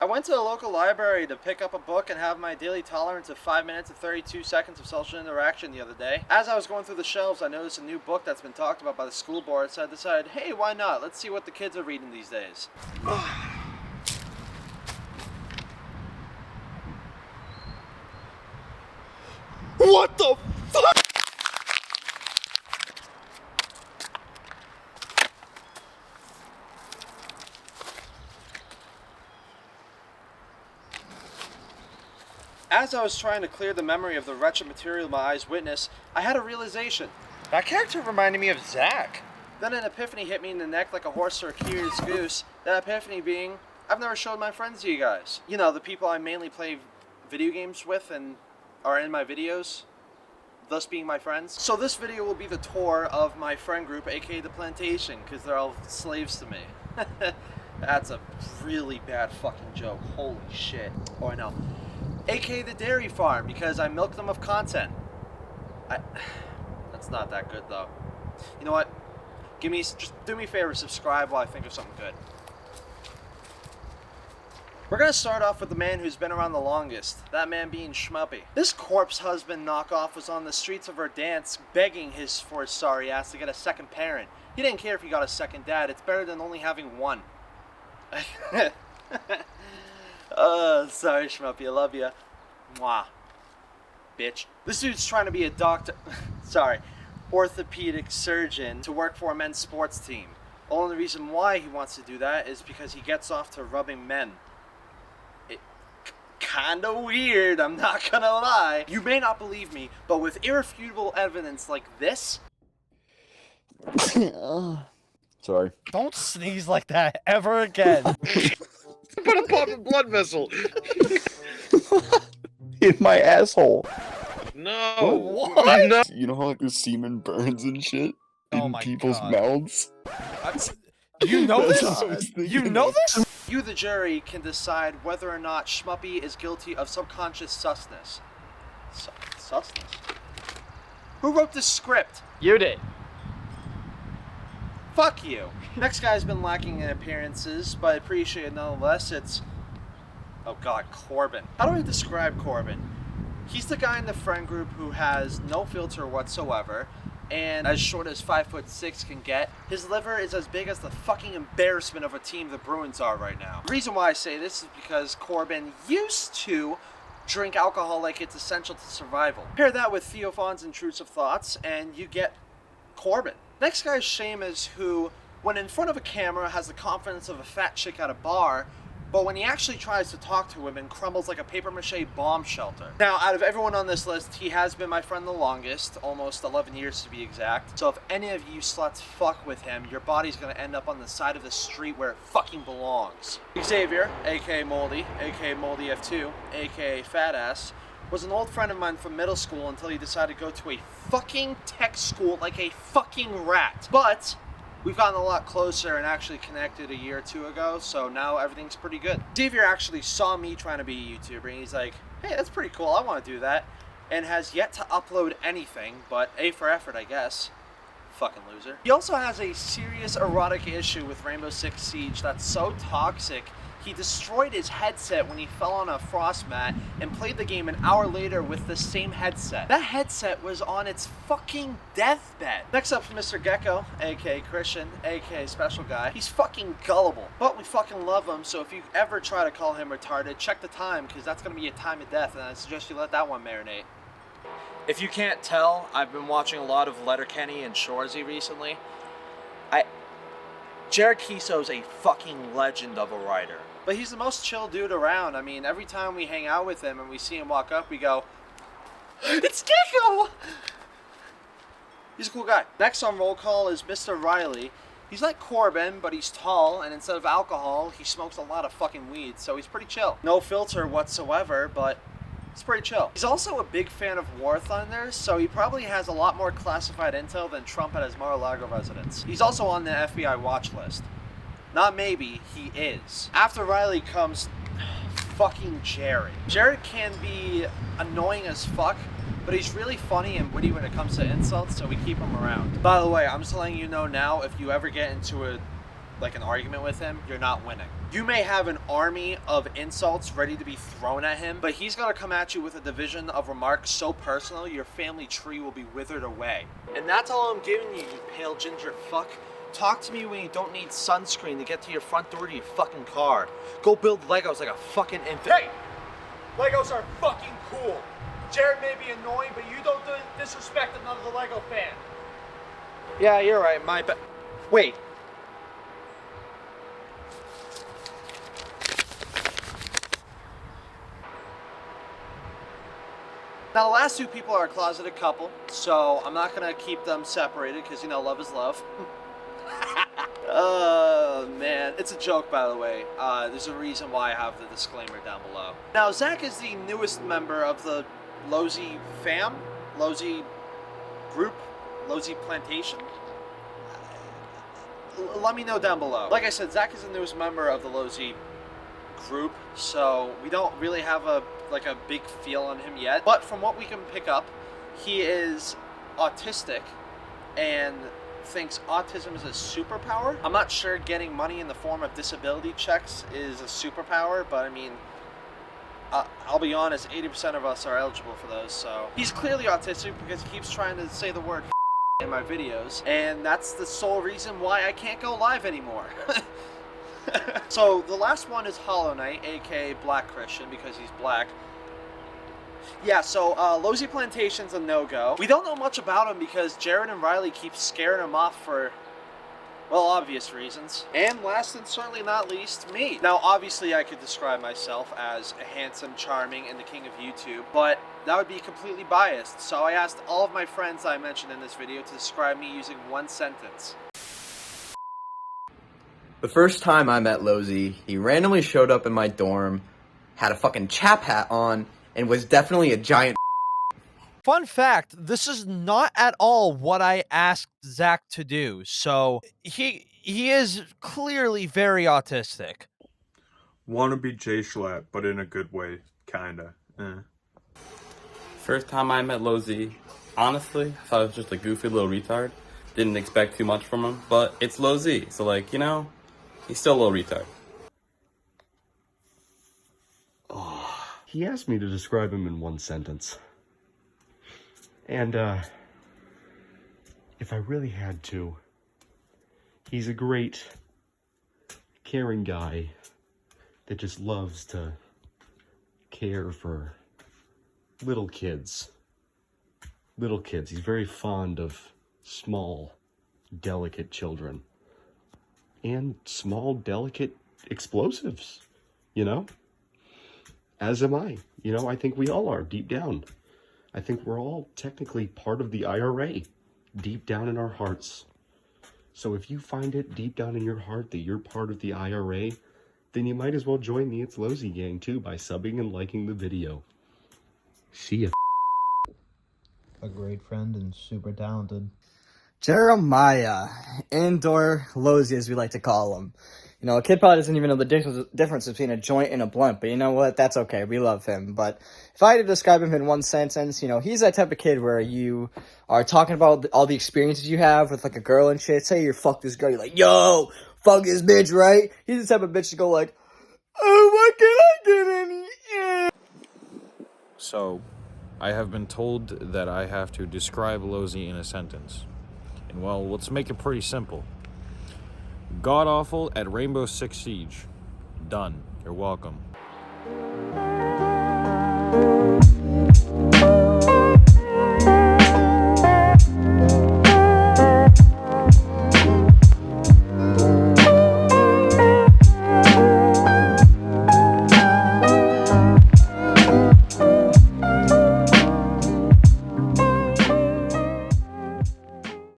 I went to the local library to pick up a book and have my daily tolerance of 5 minutes and 32 seconds of social interaction the other day. As I was going through the shelves, I noticed a new book that's been talked about by the school board, so I decided, hey, why not? Let's see what the kids are reading these days. What the fuck? As I was trying to clear the memory of the wretched material my eyes witnessed, I had a realization. That character reminded me of Zack. Then an epiphany hit me in the neck like a horse or a curious goose. That epiphany being, I've never showed my friends to you guys. You know, the people I mainly play video games with and are in my videos, thus being my friends. So this video will be the tour of my friend group, aka the Plantation, because they're all slaves to me. That's a really bad fucking joke. Holy shit. Oh, I know. aka the dairy farm, because I milk them of content. That's not that good though. You know what? Just do me a favor, subscribe while I think of something good. We're gonna start off with the man who's been around the longest, that man being Schmuppie. This corpse husband knockoff was on the streets of Verdansk begging for his sorry ass to get a second parent. He didn't care if he got a second dad, it's better than only having one. Sorry Schmuppie, I love ya. Mwah. Bitch. This dude's trying to be a doctor, orthopedic surgeon to work for a men's sports team. Only reason why he wants to do that is because he gets off to rubbing men. Kinda weird, I'm not gonna lie. You may not believe me, but with irrefutable evidence like this... Sorry. Don't sneeze like that ever again. Put a pop in blood vessel. In my asshole. No. What? No. You know how like the semen burns and shit Oh in my people's God. mouths? You know That's this? what I was thinking. You know this? You, the jury, can decide whether or not Schmuppie is guilty of subconscious susness. Susness? Who wrote this script? You did. Fuck you. Next guy's been lacking in appearances, but appreciated nonetheless. It's... oh god, Corbin. How do I describe Corbin? He's the guy in the friend group who has no filter whatsoever, and as short as 5'6" can get. His liver is as big as the fucking embarrassment of a team the Bruins are right now. The reason why I say this is because Corbin used to drink alcohol like it's essential to survival. Pair that with Theophan's intrusive thoughts, and you get Corbin. Next guy is Seamus, who, when in front of a camera, has the confidence of a fat chick at a bar, but when he actually tries to talk to women, crumbles like a papier-mâché bomb shelter. Now, out of everyone on this list, he has been my friend the longest, almost 11 years to be exact. So if any of you sluts fuck with him, your body's gonna end up on the side of the street where it fucking belongs. Xavier, aka Moldy F2, aka Fat Ass, was an old friend of mine from middle school until he decided to go to a fucking tech school like a fucking rat. But we've gotten a lot closer and actually connected a year or two ago, so now everything's pretty good. Xavier actually saw me trying to be a YouTuber, and he's like, hey, that's pretty cool, I want to do that, and has yet to upload anything, but A for effort, I guess. Fucking loser. He also has a serious erotic issue with Rainbow Six Siege that's so toxic, he destroyed his headset when he fell on a frost mat and played the game an hour later with the same headset. That headset was on its fucking deathbed. Next up, Mr. Gecko, aka Christian, aka Special Guy. He's fucking gullible, but we fucking love him, so if you ever try to call him retarded, check the time, because that's going to be a time of death, and I suggest you let that one marinate. If you can't tell, I've been watching a lot of Letterkenny and Shorzy recently. Jared Kiso's a fucking legend of a writer. But he's the most chill dude around. I mean, every time we hang out with him and we see him walk up, we go, it's Gecko! He's a cool guy. Next on roll call is Mr. Riley. He's like Corbin, but he's tall, and instead of alcohol, he smokes a lot of fucking weed, so he's pretty chill. No filter whatsoever, but it's pretty chill. He's also a big fan of War Thunder, so he probably has a lot more classified intel than Trump at his Mar-a-Lago residence. He's also on the FBI watch list. Not maybe, he is. After Riley comes fucking Jared. Jared can be annoying as fuck, but he's really funny and witty when it comes to insults, so we keep him around. By the way, I'm just letting you know now, if you ever get into a like an argument with him, you're not winning. You may have an army of insults ready to be thrown at him, but he's gonna come at you with a division of remarks so personal your family tree will be withered away. And that's all I'm giving you, you pale ginger fuck. Talk to me when you don't need sunscreen to get to your front door to your fucking car. Go build Legos like a fucking infant. Hey! Legos are fucking cool. Jared may be annoying, but you don't disrespect another Lego fan. Yeah, you're right, my bad. Wait. Now, the last two people are a closeted couple, so I'm not gonna keep them separated because, you know, love is love. Oh, man. It's a joke, by the way. There's a reason why I have the disclaimer down below. Now, Zach is the newest member of the LOWCAZT fam, LOWCAZT group, LOWCAZT plantation. Let me know down below. Like I said, Zach is the newest member of the LOWCAZT group, so we don't really have a big feel on him yet. But from what we can pick up, he is autistic and thinks autism is a superpower. I'm not sure getting money in the form of disability checks is a superpower, but I mean, I'll be honest, 80% of us are eligible for those, so. He's clearly autistic because he keeps trying to say the word in my videos, and that's the sole reason why I can't go live anymore. So the last one is Hollowknight, aka Black Christian, because he's black. Yeah, so LOWCAZT Plantation's a no-go. We don't know much about him because Jared and Riley keep scaring him off for, well, obvious reasons. And last and certainly not least, me. Now, obviously I could describe myself as a handsome, charming, and the king of YouTube, but that would be completely biased. So I asked all of my friends I mentioned in this video to describe me using one sentence. The first time I met LOWCAZT, he randomly showed up in my dorm, had a fucking chap hat on, and was definitely a giant. Fun fact, this is not at all what I asked Zach to do. So he is clearly very autistic. Wanna be Jay Schlatt, but in a good way, kinda. First time I met LOWCAZT, honestly, I thought it was just a goofy little retard. Didn't expect too much from him, but it's LOWCAZT, so like, you know, he's still a little retard. He asked me to describe him in one sentence. And, if I really had to, he's a great, caring guy that just loves to care for little kids. Little kids. He's very fond of small, delicate children. And small, delicate explosives, you know? As am I. You know, I think we all are, deep down. I think we're all technically part of the IRA, deep down in our hearts. So if you find it deep down in your heart that you're part of the IRA, then you might as well join the It's LOWCAZT gang too by subbing and liking the video. See ya. A great friend and super talented. Jeremiah, indoor LOWCAZT as we like to call him. You know, a kid probably doesn't even know the difference between a joint and a blunt, but you know what? That's okay. We love him. But if I had to describe him in one sentence, you know, he's that type of kid where you are talking about all the experiences you have with, like, a girl and shit. Say you fuck this girl, you're like, yo, fuck this bitch, right? He's the type of bitch to go like, oh, what can I get any? So, I have been told that I have to describe LOWCAZT in a sentence. And well, let's make it pretty simple. God-awful at Rainbow Six Siege. Done. You're welcome.